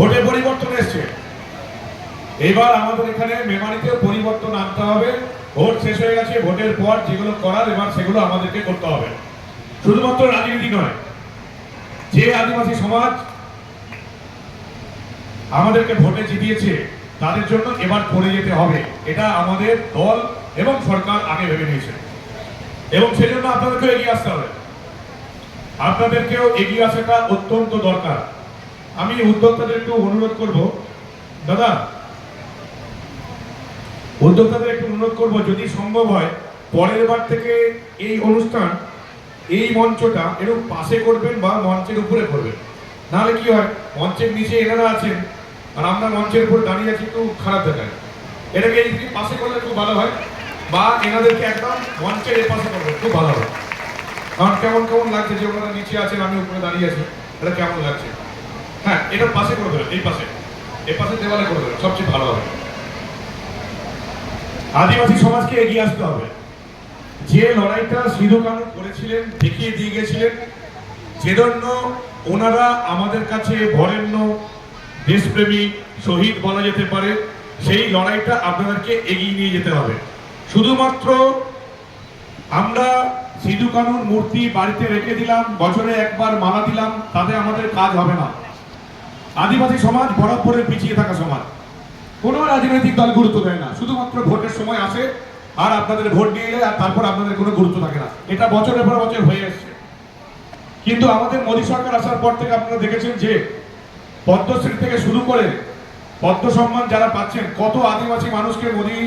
ভোটে পরিবর্তন এসছে, এবার আমাদের এখানে মেমারিতে পরিবর্তন আনতে হবে। ভোট শেষ হয়ে গেছে, ভোটের পর যেগুলো করার এবার সেগুলো আমাদেরকে করতে হবে। শুধুমাত্র রাজনীতি নয়, যে আদিবাসী সমাজ আমাদেরকে ভোটে জিতিয়েছে তাদের জন্য এবার করে যেতে হবে, এটা আমাদের দল এবং সরকার আগে ভেবে নিয়েছে এবং সেজন্য আপনাদেরকেও এগিয়ে আসতে হবে। আপনাদেরকেও এগিয়ে আসাটা অত্যন্ত দরকার। আমি উদ্যোক্তাদের একটু অনুরোধ করব, দাদা উদ্যোক্তাদের একটু অনুরোধ করব, যদি সম্ভব হয় পরের বার থেকে এই অনুষ্ঠান, এই মঞ্চটা এরকম পাশে করবেন বা মঞ্চের উপরে করবেন। নাহলে কি হয়, মঞ্চের নিচে এনারা আছেন আর আমরা মঞ্চের উপর দাঁড়িয়ে আছি, একটু খারাপ দেখায়। এটাকে এই পাশে করলে খুব ভালো হয়, বা এনাদেরকে একদম মঞ্চের এ পাশে করবেন, খুব ভালো হয়। কারণ কেমন কেমন লাগছে যে ওনারা নিচে আছেন, আমি উপরে দাঁড়িয়ে আছি, এটা কেমন লাগছে। হ্যাঁ, এটার পাশে করে দেবেন, এই পাশে, এই পাশে দেওয়ালে করে দেবেন, সবচেয়ে ভালো হবে। আদিবাসী সমাজকে এগিয়ে আসতে হবে। যে লড়াইটা সিধু কানু করেছিলেন, দেখিয়ে দিয়ে গেছিলেন, যেজন্য ওনারা আমাদের কাছে বরেণ্য দেশপ্রেমী শহীদ বলা যেতে পারে, সেই লড়াইটা আপনাদেরকে এগিয়ে নিয়ে যেতে হবে। শুধুমাত্র আমরা সিধু কানুর মূর্তি বাড়িতে রেখে দিলাম, বছরে একবার মালা দিলাম, তাতে আমাদের কাজ হবে না। আদিবাসী সমাজ বরাবরের পিছিয়ে থাকা সমাজ, কোনো রাজনৈতিক দল গুরুত্ব দেয় না, শুধুমাত্র ভোটের সময় আসে আর আপনাদের ভোট নিয়ে যায়, আর তারপর আপনাদের কোনো গুরুত্ব থাকে না। এটা বছরের পর বছর হয়ে এসছে। কিন্তু আমাদের মোদী সরকার আসার পর থেকে আপনারা দেখেছেন যে পদ্মশ্রী থেকে শুরু করে পদ্ম সম্মান যারা পাচ্ছেন, কত আদিবাসী মানুষকে মোদী